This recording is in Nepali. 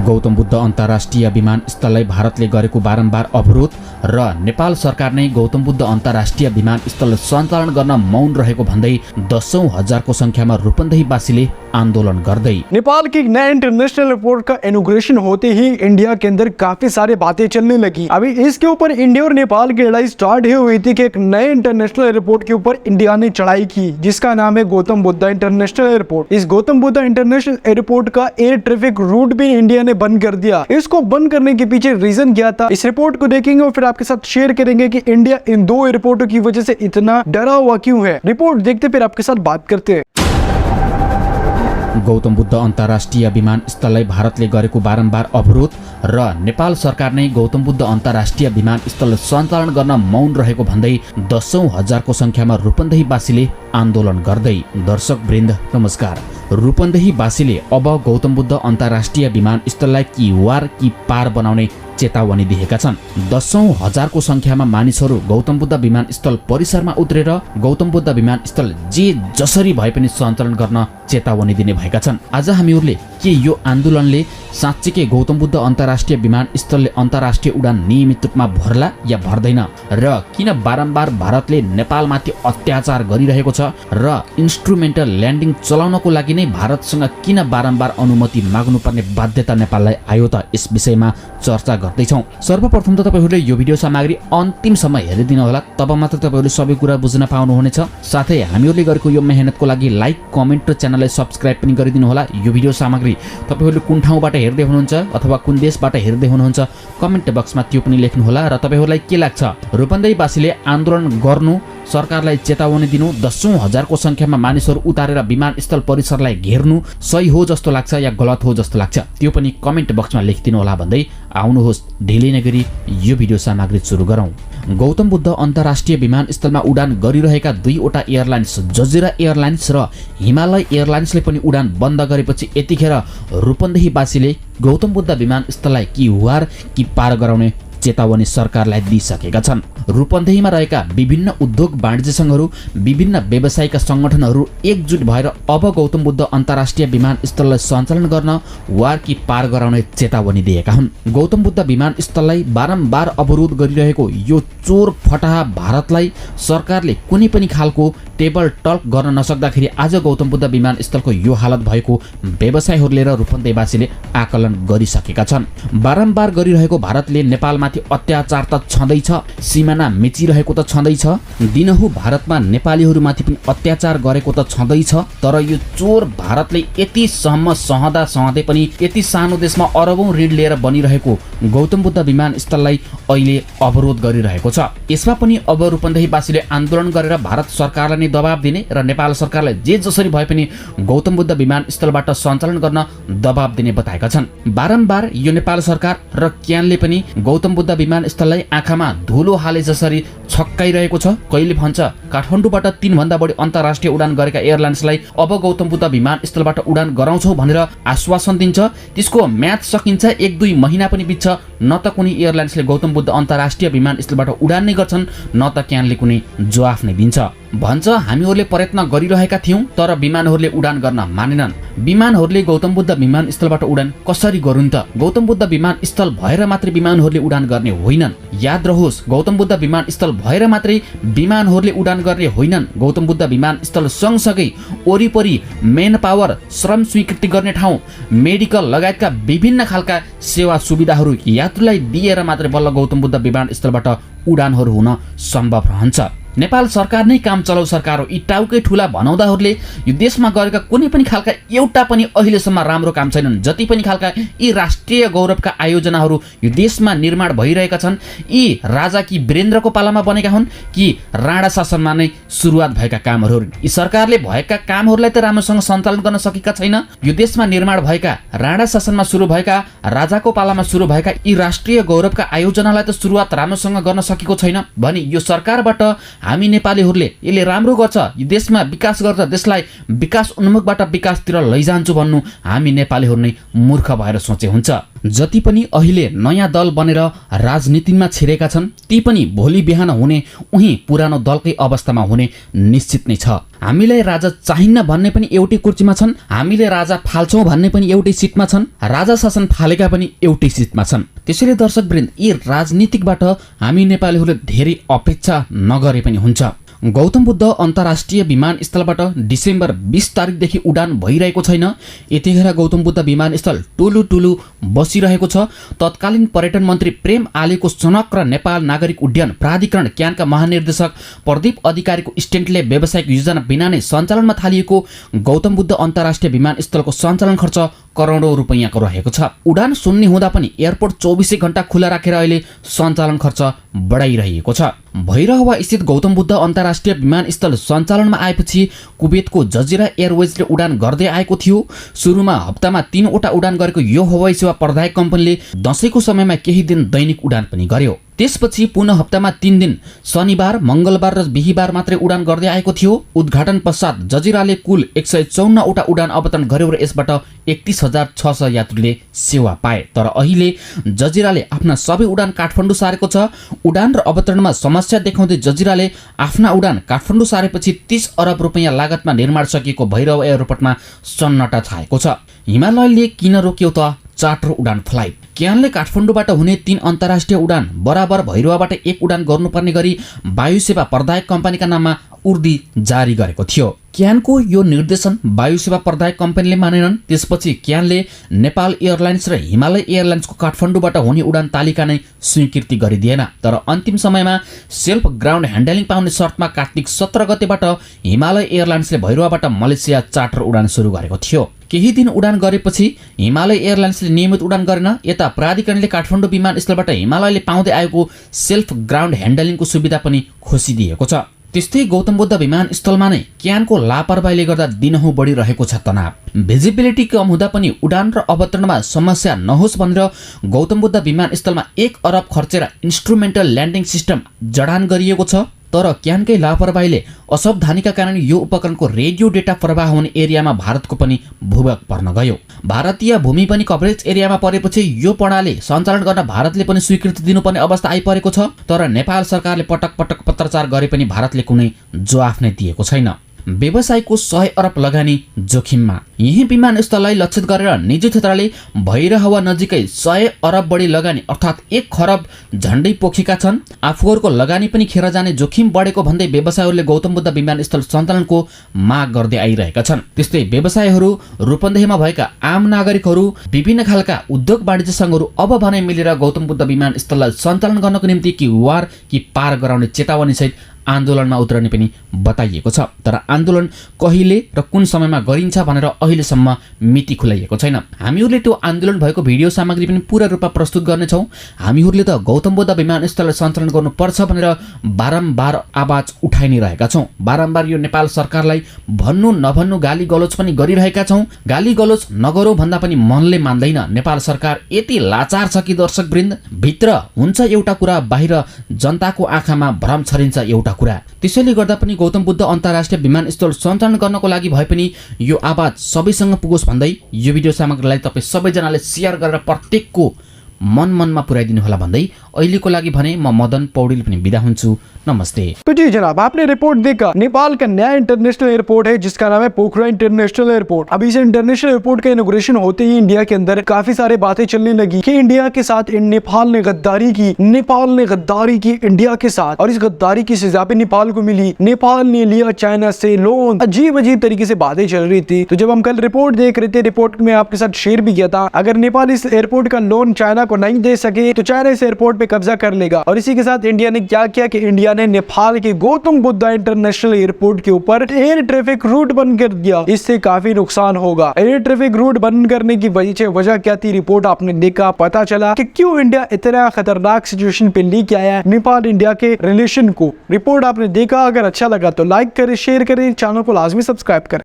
गौतम बुद्ध अन्तर्राष्ट्रिय विमानस्थललाई भारतले गरेको बारम्बार अवरोध र नेपाल सरकार नै गौतम बुद्ध अन्तर्राष्ट्रिय विमानस्थल सञ्चालन गर्न मौन रहेको भन्दै दशौं हजारको संख्यामा रूपन्देहीवासीले आन्दोलन गर्दै। नेपाल के नए इंटरनेशनल एयरपोर्ट का इनॉग्रेशन होते ही इंडिया के अंदर काफी सारी बातें चलने लगी। अभी इसके ऊपर इंडिया और नेपाल की लड़ाई स्टार्ट हुई थी कि एक नए इंटरनेशनल एयरपोर्ट के ऊपर इंडिया ने चढ़ाई की, जिसका नाम है गौतम बुद्ध इंटरनेशनल एयरपोर्ट। इस गौतम बुद्ध इंटरनेशनल एयरपोर्ट का एयर ट्रैफिक रूट भी इंडिया ने बंद कर दिया। इसको बंद करने के पीछे रीजन क्या था, इस रिपोर्ट को देखेंगे और फिर आपके साथ शेयर करेंगे कि इंडिया इन दो एयरपोर्टों की वजह से इतना डरा हुआ क्यों है। रिपोर्ट देखते फिर आपके साथ बात करते हैं। गौतम बुद्ध अन्तर्राष्ट्रिय विमानस्थललाई भारतले गरेको बारम्बार अवरोध र नेपाल सरकार नै गौतम बुद्ध अन्तर्राष्ट्रिय विमानस्थल सञ्चालन गर्न मौन रहेको भन्दै दशौं हजारको संख्यामा रूपन्देहीवासीले आन्दोलन गर्दै। दर्शक वृन्द नमस्कार। रूपन्देहीवासीले अब गौतम बुद्ध अन्तर्राष्ट्रिय विमानस्थललाई कि वार कि पार बनाउने चेतावनी दिएका छन्। दशौं हजारको संख्यामा मानिसहरू गौतम बुद्ध विमानस्थल परिसरमा उत्रेर गौतम बुद्ध विमानस्थल जे जसरी भए पनि सञ्चालन गर्न चेतावनी दिने भएका छन्। आज हामीहरूले के यो आन्दोलनले साँच्चीकै गौतम बुद्ध अन्तर्राष्ट्रिय विमानस्थलले अन्तर्राष्ट्रिय उडान नियमित रूपमा भर्ला या भर्दैन र किन बारम्बार भारतले नेपालमाथि अत्याचार गरिरहेको छ र इन्स्ट्रुमेन्टल ल्यान्डिङ चलाउनको लागि नै भारतसँग किन बारम्बार अनुमति माग्नुपर्ने बाध्यता नेपाललाई आयो त, यस विषयमा चर्चा गर्दैछौँ। सर्वप्रथम त तपाईहरूले यो भिडियो सामग्री अन्तिमसम्म हेरिदिनु होला, तब मात्र तपाईहरूले सबै कुरा बुझ्न पाउनुहुनेछ। साथै हामीहरूले गरेको यो मेहनतको लागि लाइक, कमेन्ट र च्यानललाई सब्स्क्राइब पनि गरिदिनु होला। यो भिडियो सामग्री तपाईहरूले कुन ठाउँबाट हेर्दै हुनुहुन्छ अथवा कुन देशबाट हेर्दै हुनुहुन्छ कमेन्ट बक्समा त्यो पनि लेख्नुहोला। र तपाईहरूलाई के लाग्छ, रूपन्देहीवासीले आन्दोलन गर्नु, सरकारलाई चेतावनी दिनु, दशौं हजारको संख्यामा मानिसहरू उतारेर विमानस्थल परिसरलाई घेर्नु सही हो जस्तो लाग्छ या गलत हो जस्तो लाग्छ, त्यो पनि कमेन्ट बक्समा लेखिदिनु होला भन्दै आउनुहोस् ढिलै नगरी यो भिडियो सामग्री सुरु गरौँ। गौतम बुद्ध अन्तर्राष्ट्रिय विमानस्थलमा उडान गरिरहेका दुईवटा एयरलाइन्स जजिरा एयरलाइन्स र हिमालय एयरलाइन्सले पनि उडान बन्द गरेपछि यतिखेर रूपन्देहीवासीले गौतम बुद्ध विमानस्थललाई कि वार कि पार गराउने चेतावनी सरकारलाई दिइसकेका छन्। रूपन्देहीमा रहेका विभिन्न उद्योग वाणिज्य सङ्घहरू, विभिन्न व्यावसायिक सङ्गठनहरू एकजुट भएर अब गौतम बुद्ध अन्तर्राष्ट्रिय विमानस्थललाई सञ्चालन गर्न वार कि पार गराउने चेतावनी दिएका हुन्। गौतम बुद्ध विमानस्थललाई बारम्बार अवरोध गरिरहेको यो चोर फटाहा भारतलाई सरकारले कुनै पनि खालको टेबल टल्क गर्न नसक्दाखेरि आज गौतम बुद्ध विमानस्थलको यो हालत भएको व्यवसायीहरूले र रूपन्देहीवासीले आकलन गरिसकेका छन्। बारम्बार गरिरहेको भारतले नेपालमाथि अत्याचार त छँदैछ, सीमाना मिचिरहेको त छँदैछ, दिनहु भारतमा नेपालीहरूमाथि पनि अत्याचार गरेको त छँदैछ। तर यो चोर भारतले यतिसम्म सहँदै पनि यति सानो देशमा अरबौं ऋण लिएर बनिरहेको गौतम बुद्ध विमानस्थललाई अहिले अवरोध गरिरहेको छ। यसमा पनि अब रूपन्देहीवासीले आन्दोलन गरेर भारत सरकारलाई नै दबाब दिने र नेपाल सरकारलाई जे जसरी भए पनि गौतम बुद्ध विमानस्थलबाट सञ्चालन गर्न दबाब दिने बताएका छन्। बारम्बार यो नेपाल सरकार र क्यानले पनि गौतम बुद्ध विमानस्थललाई आँखामा धुलो हाले जसरी छक्काइरहेको छ। कहिले भन्छ काठमाडौँबाट 3 भन्दा बढी अन्तर्राष्ट्रिय उडान गरेका एयरलाइन्सलाई अब गौतम बुद्ध विमानस्थलबाट उडान गराउँछौ भनेर आश्वासन दिन्छ, त्यसको म्याच सकिन्छ 1-2 महिना पनि बित्छ, न त कुनै एयरलाइन्सले गौतम बुद्ध अन्तर्राष्ट्रिय विमानस्थलबाट उडान नै गर्छन्, न त क्यानले कुनै जवाफ नै दिन्छ। भन्छ हामीहरूले प्रयत्न गरिरहेका थियौं तर विमानहरूले उडान गर्न मानेनन्। विमानहरूले गौतम बुद्ध विमानस्थलबाट उडान कसरी गरून् त? गौतम बुद्ध विमानस्थल भएर मात्रै विमानहरूले उडान गर्ने होइनन्। याद रहोस्, गौतम बुद्ध विमानस्थल भएर मात्रै विमानहरूले उडान गर्ने होइनन्। गौतम बुद्ध विमानस्थल सँगसँगै वरिपरि मेन पावर, श्रम स्वीकृति गर्ने ठाउँ, मेडिकल लगायतका विभिन्न खालका सेवा सुविधाहरू यात्रुलाई दिएर मात्रै बल्ल गौतम बुद्ध विमानस्थलबाट उडानहरू हुन सम्भव रहन्छ। नेपाल सरकार नै काम चलाउ सरकार हो। यी टाउकै ठुला भनाउँदाहरूले यो देशमा गरेका कुनै पनि खालका एउटा पनि अहिलेसम्म राम्रो काम छैनन्। जति पनि खालका यी राष्ट्रिय गौरवका आयोजनाहरू यो देशमा निर्माण भइरहेका छन्, यी राजा कि वीरेन्द्रको पालामा बनेका हुन् कि राणा शासनमा नै सुरुवात भएका कामहरू हुन्। यी सरकारले भएका कामहरूलाई त राम्रोसँग सञ्चालन गर्न सकेका छैन। यो देशमा निर्माण भएका, राणा शासनमा सुरु भएका, राजाको पालामा सुरु भएका यी राष्ट्रिय गौरवका आयोजनालाई त सुरुवात राम्रोसँग गर्न सकेको छैन भने यो सरकारबाट हामी नेपालीहरूले यसले राम्रो गर्छ, यो देशमा विकास गर्छ, देशलाई विकास उन्मुखबाट विकासतिर लैजान्छु भन्नु हामी नेपालीहरू नै मूर्ख भएर सोचे हुन्छ। जति पनि अहिले नयाँ दल बनेर राजनीतिमा छिरेका छन् ती पनि भोलि बिहान हुने उही पुरानो दलकै अवस्थामा हुने निश्चित नै छ। हामीलाई राजा चाहिन्न भन्ने पनि एउटै कुर्सीमा छन्, हामीले राजा फाल्छौँ भन्ने पनि एउटै सिटमा छन्, राजा शासन फालेका पनि एउटै सिटमा छन्। त्यसैले दर्शकवृन्द, यी राजनीतिकबाट हामी नेपालीहरूले धेरै अपेक्षा नगरे पनि हुन्छ। गौतम बुद्ध अन्तर्राष्ट्रिय विमानस्थलबाट डिसेम्बर 20 तारिकदेखि उडान भइरहेको छैन। यतिखेर गौतम बुद्ध विमानस्थल टुलु बसिरहेको छ। तत्कालीन पर्यटन मन्त्री प्रेम आलेको समग्र नेपाल नागरिक उड्डयन प्राधिकरण क्यानका महानिर्देशक प्रदीप अधिकारीको स्टेन्टले व्यावसायिक योजना बिना नै सञ्चालनमा थालिएको गौतम बुद्ध अन्तर्राष्ट्रिय विमानस्थलको सञ्चालन खर्च करोडौं रुपैयाँको रहेको छ। उडान शून्य हुँदा पनि एयरपोर्ट 24 घण्टा खुला राखेर अहिले सञ्चालन खर्च बढाइरहेको छ। भैरहवा स्थित गौतम बुद्ध अन्तर्राष्ट्रिय विमानस्थल सञ्चालनमा आएपछि कुवेतको जजिरा एयरवेजले उडान गर्दै आएको थियो। सुरुमा हप्तामा 3 वटा उडान गरेको यो हवाई सेवा प्रदायक कम्पनीले दशैंको समयमा केही दिन दैनिक उडान पनि गर्यो। त्यसपछि पुनः हप्तामा 3 दिन शनिबार, मङ्गलबार र बिहीबार मात्रै उडान गर्दै आएको थियो। उद्घाटन पश्चात जजिराले कुल 154 वटा उडान अवतरण गर्यो र यसबाट 31,600 यात्रुले सेवा पाए। तर अहिले जजिराले आफ्ना सबै उडान काठमाडौँ सारेको छ। उडान र अवतरणमा समस्या देखाउँदै जजिराले आफ्ना उडान काठमाडौँ सारेपछि 30 अरब रुपैयाँ लागतमा निर्माण सकिएको भैरव एयरपोर्टमा सन्नाटा छाएको छ। हिमालयले किन रोक्यो त चार्टर उडान फ्लाइट? क्यानले काठमाडौँबाट हुने 3 अन्तर्राष्ट्रिय उडान बराबर भैरवाबाट 1 उडान गर्नुपर्ने गरी वायु सेवा प्रदायक कम्पनीका नाममा उर्दी जारी गरेको थियो। क्यानको यो निर्देशन वायु सेवा प्रदायक कम्पनीले मानेनन्। त्यसपछि क्यानले नेपाल एयरलाइन्स र हिमालय एयरलाइन्सको काठमाडौँबाट हुने उडान तालिका नै स्वीकृति गरिदिएन। तर अन्तिम समयमा सेल्फ ग्राउन्ड ह्यान्डलिङ पाउने शर्तमा कार्तिक 17 गतेबाट हिमालय एयरलाइन्सले भैरवाबाट मलेसिया चार्टर उडान सुरु गरेको थियो। केही दिन उडान गरेपछि हिमालय एयरलाइन्सले नियमित उडान गरेन। यता प्राधिकरणले काठमाडौँ विमानस्थलबाट हिमालयले पाउँदै आएको सेल्फ ग्राउन्ड ह्यान्डलिङको सुविधा पनि खोसिदिएको छ। त्यस्तै गौतम बुद्ध विमानस्थलमा नै क्यानको लापरवाहीले गर्दा दिनहुँ बढिरहेको छ तनाव। भिजिबिलिटी कम हुँदा पनि उडान र अवतरणमा समस्या नहोस् भनेर गौतम बुद्ध विमानस्थलमा 1 अरब खर्चेर इन्स्ट्रुमेन्टल ल्यान्डिङ सिस्टम जडान गरिएको छ। तर क्यानकै लापरवाहीले असावधानीका कारण यो उपकरणको रेडियो डेटा प्रवाह हुने एरियामा भारतको पनि भूभाग पर्न गयो। भारतीय भूमि पनि कभरेज एरियामा परेपछि यो प्रणाली सञ्चालन गर्न भारतले पनि स्वीकृति दिनुपर्ने अवस्था आइपरेको छ। तर नेपाल सरकारले पटक पटक पत्राचार गरे पनि भारतले कुनै जवाफ नै दिएको छैन। व्यवसायको 100 अरब लगानी जोखिममा। यही विमानस्थललाई लक्षित गरेर निजी क्षेत्रले भैरहवा नजिकै 100 अरब बढी लगानी अर्थात् 1 खरब झण्डै पोखेका छन्। आफूहरूको लगानी पनि खेर जाने जोखिम बढेको भन्दै व्यवसायीहरूले गौतम बुद्ध विमानस्थल सञ्चालनको माग गर्दै आइरहेका छन्। त्यस्तै व्यवसायीहरू, रूपन्देहीमा भएका आम नागरिकहरू, विभिन्न खालका उद्योग वाणिज्य सङ्घहरू अब भने मिलेर गौतम बुद्ध विमानस्थललाई सञ्चालन गर्नको निम्ति कि वार कि पार गराउने चेतावनी सहित आन्दोलनमा उत्रने पनि बताइएको छ। तर आन्दोलन कहिले र कुन समयमा गरिन्छ भनेर अहिलेसम्म मिति खुलाइएको छैन। हामीहरूले त्यो आन्दोलन भएको भिडियो सामग्री पनि पूर्ण रूपमा प्रस्तुत गर्नेछौँ। हामीहरूले त गौतम बुद्ध विमानस्थललाई सञ्चालन गर्नुपर्छ भनेर बारम्बार आवाज उठाइ नै रहेका छौँ। बारम्बार यो नेपाल सरकारलाई भन्नु नभन्नु गाली गलोच पनि गरिरहेका छौँ। गाली गलोच नगरौँ भन्दा पनि मनले मान्दैन। नेपाल सरकार यति लाचार छ कि दर्शकवृन्द, भित्र हुन्छ एउटा कुरा, बाहिर जनताको आँखामा भ्रम छरिन्छ एउटा कुरा। त्यसैले गर्दा पनि गौतम बुद्ध अन्तर्राष्ट्रिय विमानस्थल सञ्चालन गर्नको लागि भए पनि यो आवाज सबैसँग पुगोस् भन्दै यो भिडियो सामग्रीलाई तपाईँ सबैजनाले शेयर गरेर प्रत्येकको मनमा पुर्याइदिनु होला भन्दै अहिलेको लागि भने म मदन पौडेल पनि बिदा हुन्छु। नमस्ते। तो जी जनाब, आपने रिपोर्ट देखा। नेपाल का नया इंटरनेशनल एयरपोर्ट है जिसका नाम है पोखरा इंटरनेशनल एयरपोर्ट। अभी इस इंटरनेशनल एयरपोर्ट का इनॉग्रेशन होते ही इंडिया के अंदर काफी सारे बातें चलने लगी कि इंडिया के साथ नेपाल ने गद्दारी की, नेपाल ने गद्दारी की इंडिया के साथ, और इस गद्दारी की सजा भी नेपाल को मिली। नेपाल ने लिया चाइना से लोन। अजीब अजीब तरीके से बातें चल रही थी। तो जब हम कल रिपोर्ट देख रहे थे, रिपोर्ट में आपके साथ शेयर भी किया था, अगर नेपाल इस एयरपोर्ट का लोन चाइना को नहीं दे सके तो चाइना इस एयरपोर्ट पे कब्जा कर लेगा। और इसी के साथ इंडिया ने क्या किया कि इंडिया ने नेपाल के गौतम बुद्ध इंटरनेशनल एयरपोर्ट के ऊपर एयर ट्रैफिक रूट बंद कर दिया। इससे काफी नुकसान होगा। एयर ट्रैफिक रूट बंद करने की वजह क्या थी, रिपोर्ट आपने देखा, पता चला कि क्यों इंडिया इतना खतरनाक सिचुएशन पे लेके आया नेपाल इंडिया के रिलेशन को। रिपोर्ट आपने देखा, अगर अच्छा लगा तो लाइक करें, शेयर करें, चैनल को लाजमी सब्सक्राइब करें।